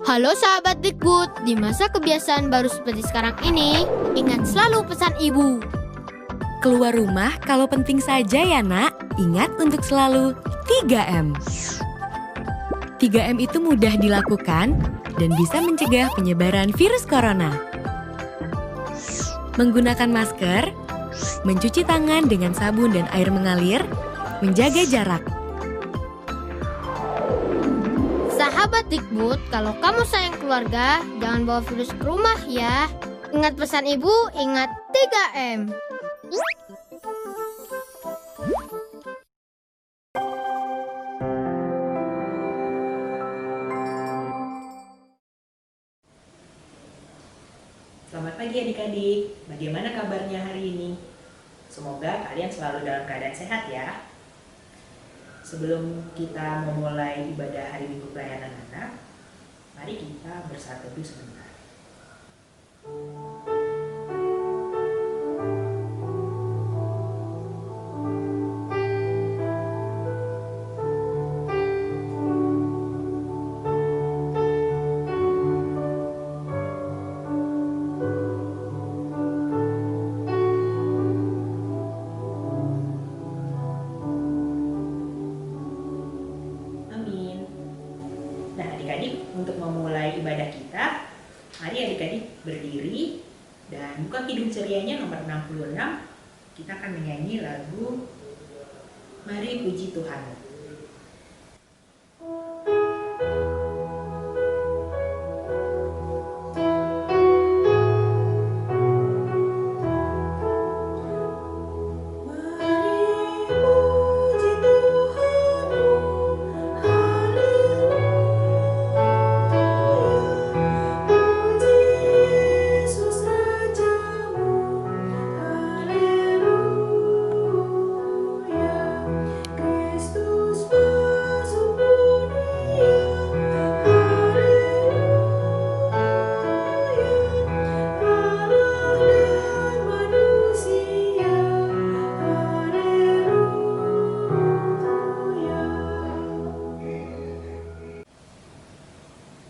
Halo sahabat Dikbud, di masa kebiasaan baru seperti sekarang ini, ingat selalu pesan ibu. Keluar rumah kalau penting saja ya nak, ingat untuk selalu 3M. 3M itu mudah dilakukan dan bisa mencegah penyebaran virus corona. Menggunakan masker, mencuci tangan dengan sabun dan air mengalir, menjaga jarak. Sahabat Dikbud, kalau kamu sayang keluarga, jangan bawa virus ke rumah ya. Ingat pesan ibu, ingat 3M. Selamat pagi adik-adik, bagaimana kabarnya hari ini? Semoga kalian selalu dalam keadaan sehat ya. Sebelum kita memulai ibadah hari Minggu Pelayanan Anak, mari kita bersatu dulu sebentar. Nah adik-adik, untuk memulai ibadah kita, mari adik-adik berdiri dan buka Kidung Cerianya nomor 66. Kita akan menyanyi lagu Mari Puji Tuhan.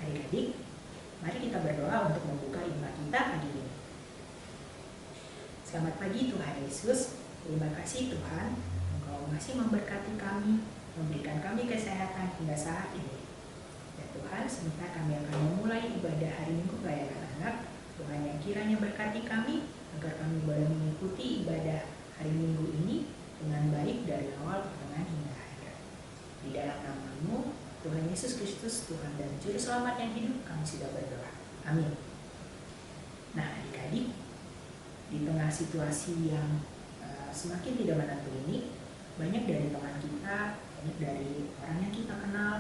Adik-adik, mari kita berdoa untuk membuka iman kita pagi ini. Selamat pagi Tuhan Yesus, terima kasih Tuhan, Engkau masih memberkati kami, memberikan kami kesehatan hingga saat ini. Ya Tuhan, sebentar kami akan memulai ibadah hari Minggu Pelayanan Anak. Tuhan yang kiranya berkati kami, agar kami boleh mengikuti ibadah hari Minggu ini dengan baik dari awal, pertengahan hingga akhir. Di dalam nama-Mu, Tuhan Yesus Kristus, Tuhan dan Juru Selamat yang hidup, kami sudah berdoa. Amin. Nah adik-adik, di tengah situasi yang semakin tidak menentu ini, banyak dari teman kita, banyak dari orang yang kita kenal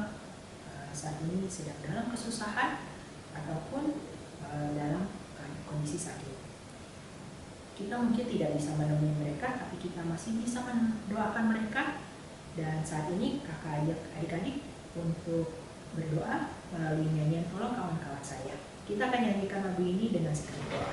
saat ini sedang dalam kesusahan ataupun dalam kondisi sakit. Kita mungkin tidak bisa menemui mereka, tapi kita masih bisa mendoakan mereka. Dan saat ini kakak ajak adik-adik untuk berdoa melalui nyanyian Tolong Kawan-Kawan Saya. Kita akan nyanyikan lagu ini dengan sekali doa.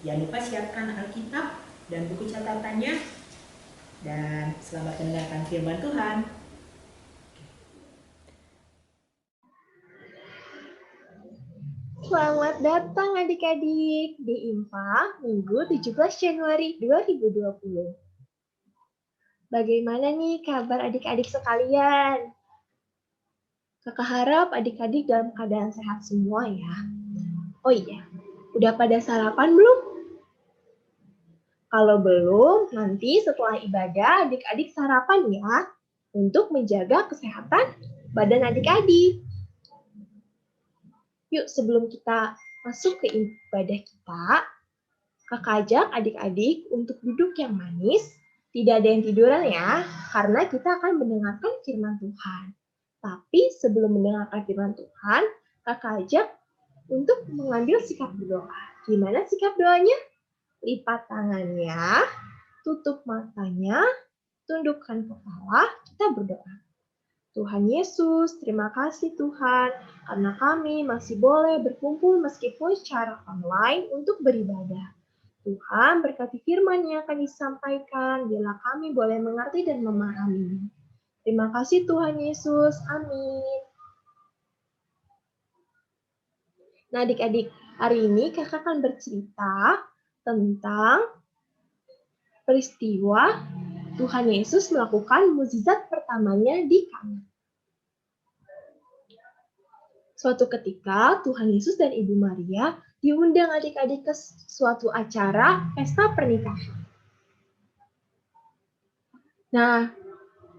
Jangan lupa siapkan Alkitab dan buku catatannya. Dan selamat mendengarkan firman Tuhan. Selamat datang adik-adik di IMPA Minggu 17 Januari 2020. Bagaimana nih kabar adik-adik sekalian? Kakak harap adik-adik dalam keadaan sehat semua ya. Oh iya, udah pada sarapan belum? Kalau belum, nanti setelah ibadah adik-adik sarapan ya untuk menjaga kesehatan badan adik-adik. Yuk sebelum kita masuk ke ibadah kita, kakak ajak adik-adik untuk duduk yang manis, tidak ada yang tiduran ya, karena kita akan mendengarkan firman Tuhan. Tapi sebelum mendengarkan firman Tuhan, kakak ajak untuk mengambil sikap berdoa. Gimana sikap doanya? Lipat tangannya, tutup matanya, tundukkan kepala, kita berdoa. Tuhan Yesus, terima kasih Tuhan, karena kami masih boleh berkumpul meskipun secara online untuk beribadah. Tuhan berkati firman yang akan disampaikan, bila kami boleh mengerti dan memahaminya. Terima kasih Tuhan Yesus, amin. Nah adik-adik, hari ini kakak akan bercerita tentang peristiwa Tuhan Yesus melakukan mukjizat pertamanya di Kana. Suatu ketika Tuhan Yesus dan Ibu Maria diundang adik-adik ke suatu acara pesta pernikahan. Nah,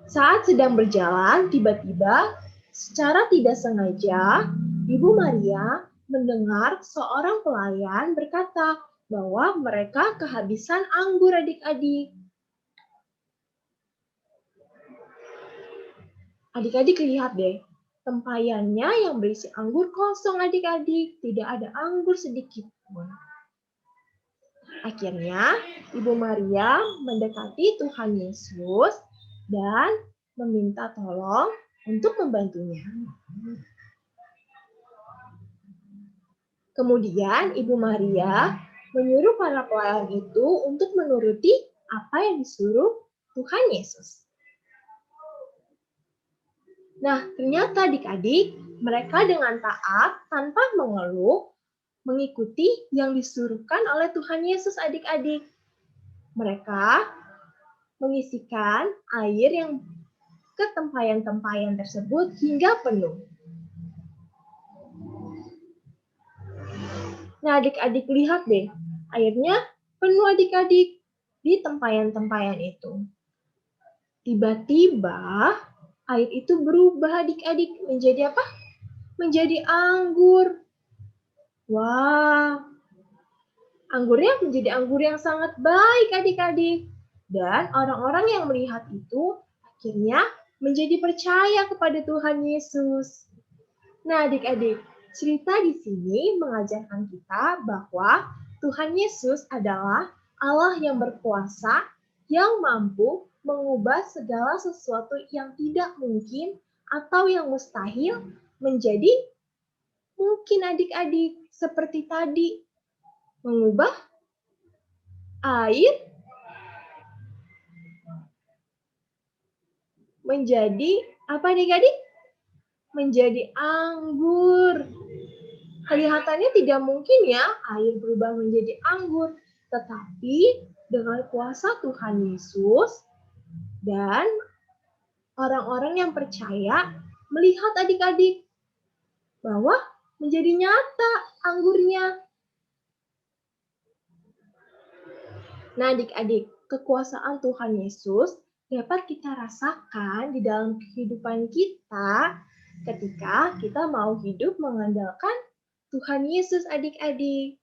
saat sedang berjalan, tiba-tiba secara tidak sengaja Ibu Maria mendengar seorang pelayan berkata bahwa mereka kehabisan anggur adik-adik. Adik-adik lihat deh, tempayannya yang berisi anggur kosong adik-adik, tidak ada anggur sedikit pun. Akhirnya, Ibu Maria mendekati Tuhan Yesus dan meminta tolong untuk membantunya. Kemudian, Ibu Maria menyuruh para pelayan itu untuk menuruti apa yang disuruh Tuhan Yesus. Nah, ternyata adik-adik, mereka dengan taat tanpa mengeluh mengikuti yang disuruhkan oleh Tuhan Yesus adik-adik. Mereka mengisikan air yang ke tempayan-tempayan tersebut hingga penuh. Nah, adik-adik lihat deh, airnya penuh adik-adik di tempayan-tempayan itu. Tiba-tiba air itu berubah adik-adik menjadi apa? Menjadi anggur. Wah, anggurnya menjadi anggur yang sangat baik adik-adik. Dan orang-orang yang melihat itu akhirnya menjadi percaya kepada Tuhan Yesus. Nah adik-adik, cerita di sini mengajarkan kita bahwa Tuhan Yesus adalah Allah yang berkuasa, yang mampu mengubah segala sesuatu yang tidak mungkin atau yang mustahil menjadi mungkin adik-adik. Seperti tadi, mengubah air menjadi apa adik-adik? Menjadi anggur. Kelihatannya tidak mungkin ya air berubah menjadi anggur. Tetapi dengan kuasa Tuhan Yesus dan orang-orang yang percaya melihat adik-adik bahwa menjadi nyata anggurnya. Nah adik-adik, kekuasaan Tuhan Yesus dapat kita rasakan di dalam kehidupan kita ketika kita mau hidup mengandalkan Tuhan Yesus adik-adik.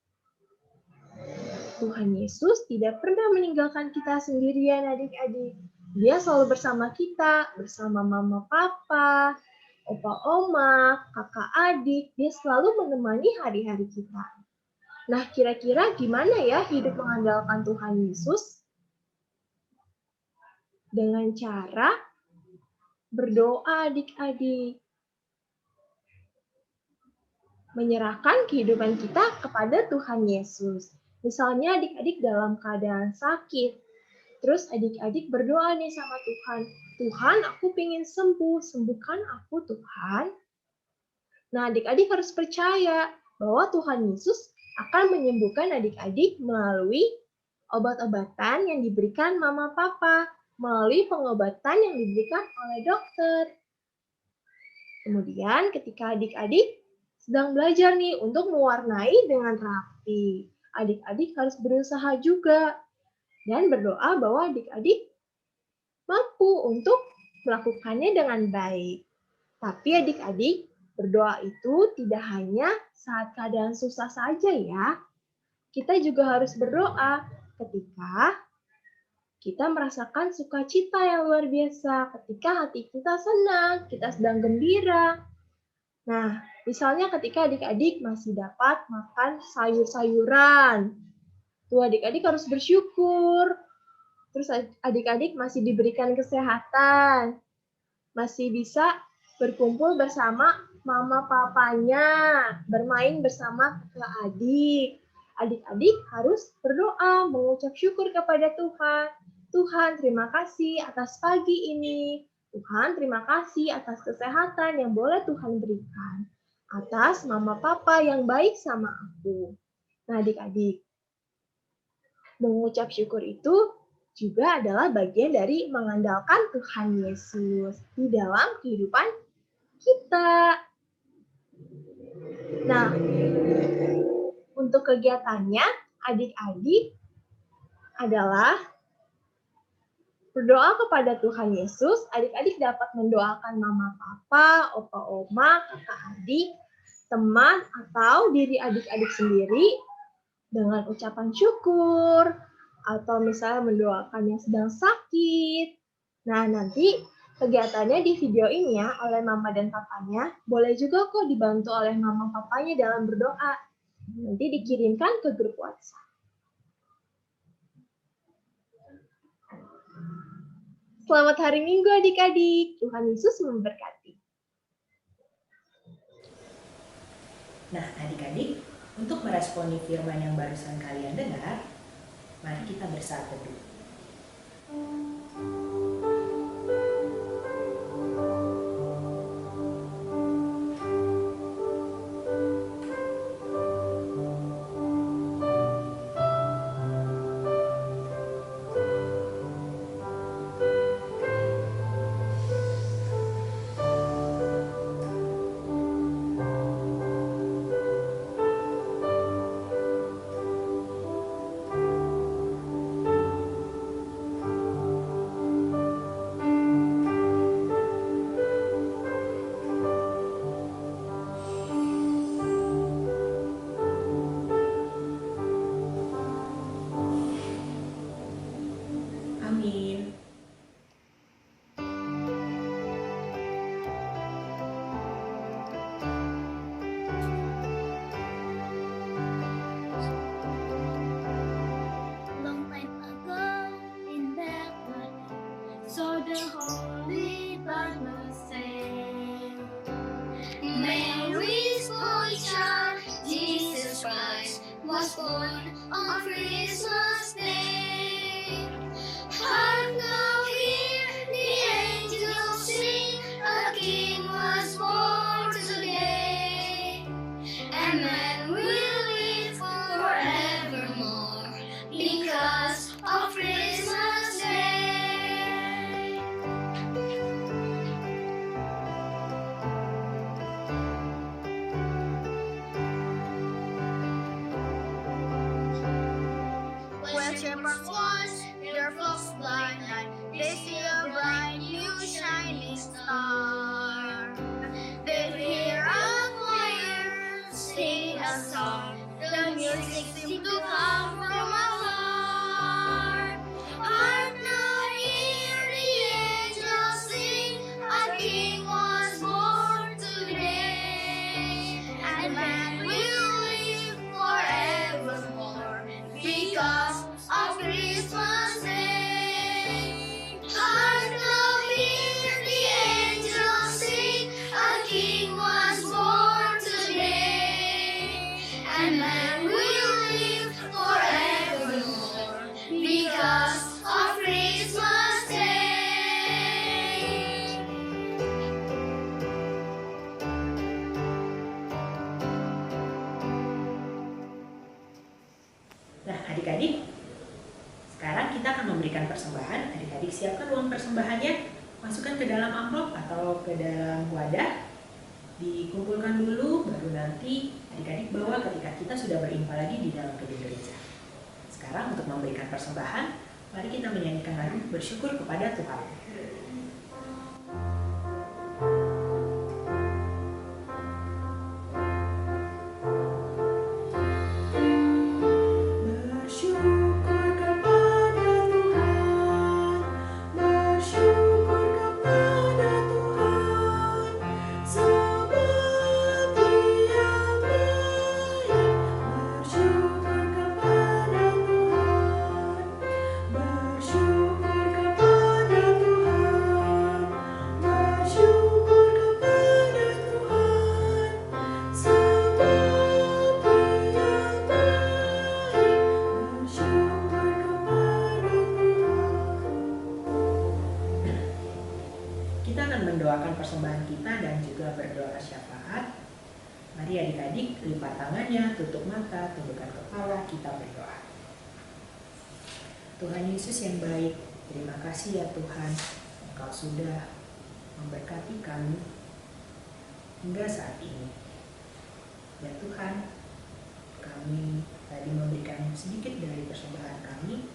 Tuhan Yesus tidak pernah meninggalkan kita sendirian adik-adik. Dia selalu bersama kita, bersama mama papa, opa oma, kakak adik. Dia selalu menemani hari-hari kita. Nah kira-kira gimana ya hidup mengandalkan Tuhan Yesus? Dengan cara berdoa adik-adik. Menyerahkan kehidupan kita kepada Tuhan Yesus. Misalnya adik-adik dalam keadaan sakit, terus adik-adik berdoa nih sama Tuhan, Tuhan aku pengen sembuh, sembuhkan aku Tuhan. Nah adik-adik harus percaya bahwa Tuhan Yesus akan menyembuhkan adik-adik melalui obat-obatan yang diberikan mama papa, melalui pengobatan yang diberikan oleh dokter. Kemudian ketika adik-adik sedang belajar nih untuk mewarnai dengan rapi, adik-adik harus berusaha juga dan berdoa bahwa adik-adik mampu untuk melakukannya dengan baik. Tapi adik-adik, berdoa itu tidak hanya saat keadaan susah saja ya. Kita juga harus berdoa ketika kita merasakan sukacita yang luar biasa, ketika hati kita senang, kita sedang gembira. Nah, misalnya ketika adik-adik masih dapat makan sayur-sayuran, tuh adik-adik harus bersyukur. Terus adik-adik masih diberikan kesehatan, masih bisa berkumpul bersama mama papanya, bermain bersama kakak adik. Adik-adik harus berdoa, mengucap syukur kepada Tuhan. Tuhan, terima kasih atas pagi ini. Tuhan, terima kasih atas kesehatan yang boleh Tuhan berikan. Atas mama papa yang baik sama aku. Nah adik-adik, mengucap syukur itu juga adalah bagian dari mengandalkan Tuhan Yesus di dalam kehidupan kita. Nah, untuk kegiatannya adik-adik adalah berdoa kepada Tuhan Yesus. Adik-adik dapat mendoakan mama papa, opa oma, kakak adik, teman, atau diri adik-adik sendiri dengan ucapan syukur, atau misalnya mendoakan yang sedang sakit. Nah, nanti kegiatannya di video ini ya oleh mama dan papanya. Boleh juga kok dibantu oleh mama papanya dalam berdoa. Nanti dikirimkan ke grup WhatsApp. Selamat hari Minggu adik-adik. Tuhan Yesus memberkati. Nah, adik-adik, untuk meresponi firman yang barusan kalian dengar, mari kita bersaat teduh. Amin. Long time ago in Bethlehem, so the Holy Bible says, Mary's boy child, Jesus Christ, was born on Christmas Day. Hark now hear the angels sing, a King was born today, and man will live forevermore because of Christmas Day. When shepherds watch their flocks by night, they see a bright new shining star. They hear a choir sing a song. The music seems to come from afar. Hark now, hear the angels sing. A King was born today, and man will live forevermore because of Christmas Day. Hark now, hear the angels sing. A King was born today, and man will live forever. adik-adik, sekarang kita akan memberikan persembahan. Adik-adik siapkan uang persembahannya, masukkan ke dalam amplop atau ke dalam wadah, dikumpulkan dulu, baru nanti adik-adik bawa ketika kita sudah berinfak lagi di dalam gedung gereja. Sekarang untuk memberikan persembahan, mari kita menyanyikan lagu bersyukur kepada Tuhan. Mendoakan persembahan kita dan juga berdoa syafaat. Mari adik-adik lipat tangannya, tutup mata, tundukkan kepala, kita berdoa. Tuhan Yesus yang baik, terima kasih ya Tuhan, Engkau sudah memberkati kami hingga saat ini. Ya Tuhan, kami tadi memberikan sedikit dari persembahan kami,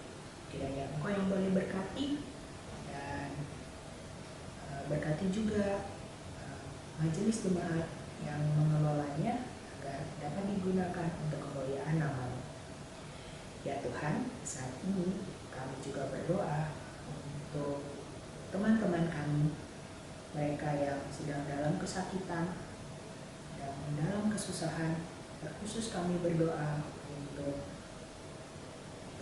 kiranya Engkau yang boleh berkati dan berkati juga majelis jemaat yang mengelolanya agar dapat digunakan untuk kemuliaan nama-Mu. Ya Tuhan, saat ini kami juga berdoa untuk teman-teman kami, mereka yang sedang dalam kesakitan dan dalam kesusahan. Terkhusus kami berdoa untuk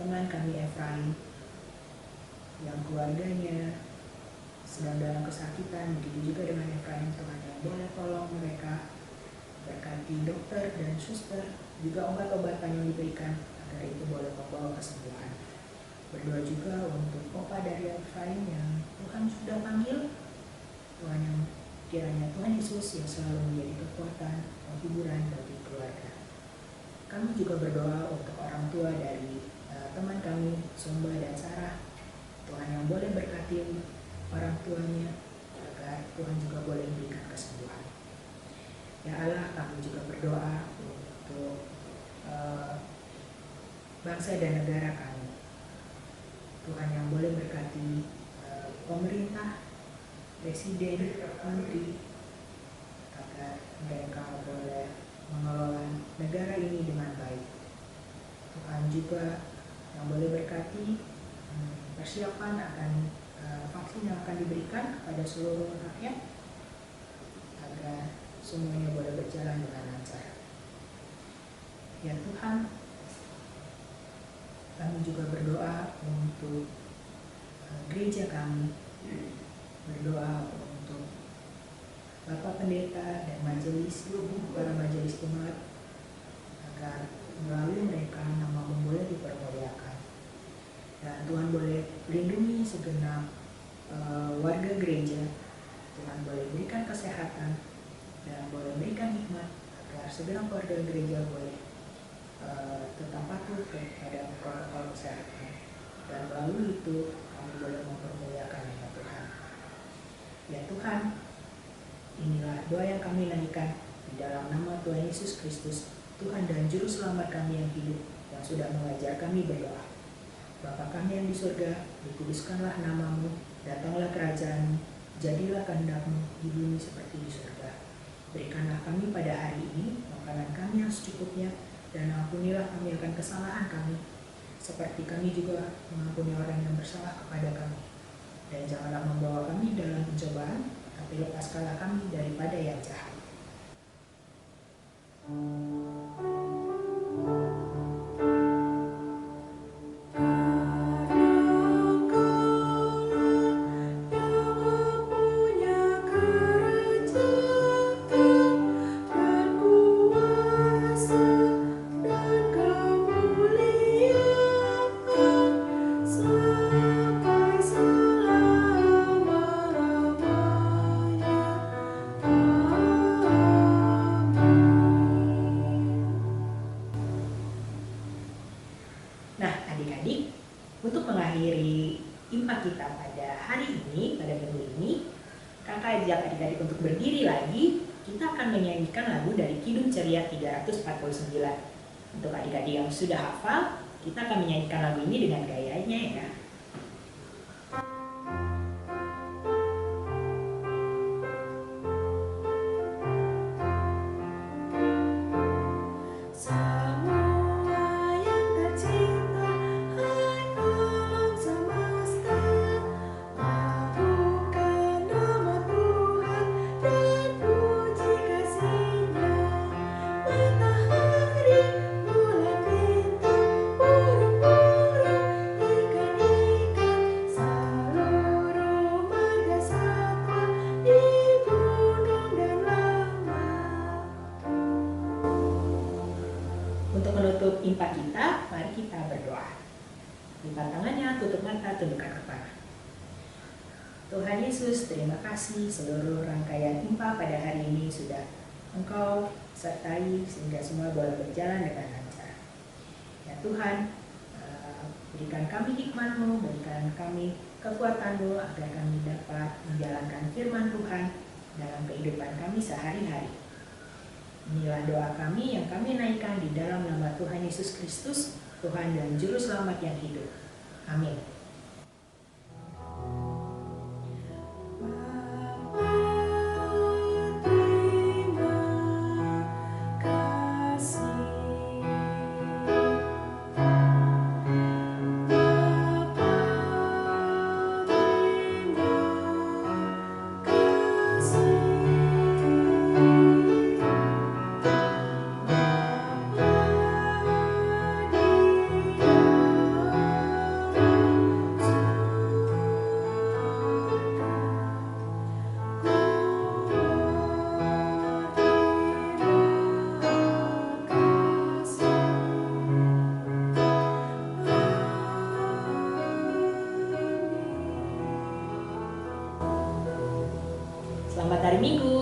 teman kami Efraim yang keluarganya sedang dalam kesakitan, begitu juga dengan Efraim. Tuhan yang boleh tolong mereka, berkati dokter dan suster, juga obat-obatan yang diberikan agar itu boleh membawa kesembuhan. Berdoa juga untuk Opa dari Efraim yang Tuhan sudah panggil, Tuhan yang kiranya Tuhan Yesus yang selalu menjadi kekuatan, penghiburan bagi keluarga. Kami juga berdoa untuk orang tua dari teman kami Sumba dan Sarah, Tuhan yang boleh berkati orang tuanya agar Tuhan juga boleh memberikan kesembuhan. Ya Allah, kami juga berdoa untuk bangsa dan negara kami. Tuhan yang boleh berkati pemerintah, presiden, menteri, agar mereka boleh mengelola negara ini dengan baik. Tuhan juga yang boleh berkati persiapan akan vaksin yang akan diberikan kepada seluruh rakyat agar semuanya boleh berjalan dengan lancar. Ya Tuhan, kami juga berdoa untuk gereja kami, berdoa untuk Bapak Pendeta dan majelis, para majelis jemaat, agar melalui mereka nama-Mu boleh dipermuliakan. Dan Tuhan boleh lindungi segenap warga gereja. Tuhan boleh berikan kesehatan dan boleh berikan hikmat agar segenap warga gereja boleh tetap patuh kepada protokol kesehatan. Dan melalui itu kami boleh mempermuliakan nama Tuhan. Ya Tuhan, inilah doa yang kami naikkan di dalam nama Tuhan Yesus Kristus, Tuhan dan Juru Selamat kami yang hidup, yang sudah mengajar kami berdoa. Bapa kami yang di surga, dikuduskanlah nama-Mu, datanglah kerajaan-Mu, jadilah kehendak-Mu di bumi seperti di surga. Berikanlah kami pada hari ini makanan kami yang secukupnya, dan ampunilah kami akan kesalahan kami, seperti kami juga mengampuni orang yang bersalah kepada kami. Dan janganlah membawa kami dalam pencobaan, tapi lepaskanlah kami daripada yang jahat. adik-adik, untuk mengakhiri impak kita pada hari ini, pada minggu ini, kakak ajak adik-adik untuk berdiri lagi. Kita akan menyanyikan lagu dari Kidung Ceria 349. Untuk adik-adik yang sudah hafal, kita akan menyanyikan lagu ini dengan gayanya ya. Untuk menutup impak kita, mari kita berdoa. Lipat tangannya, tutup mata, tundukkan kepala. Tuhan Yesus, terima kasih seluruh rangkaian impak pada hari ini sudah Engkau sertai sehingga semua boleh berjalan dengan lancar. Ya Tuhan, berikan kami hikmat-Mu, berikan kami kekuatan-Mu agar kami dapat menjalankan firman Tuhan dalam kehidupan kami sehari-hari. Inilah doa kami yang kami naikkan di dalam nama Tuhan Yesus Kristus, Tuhan dan Juru Selamat yang hidup. Amin. Selamat hari Minggu.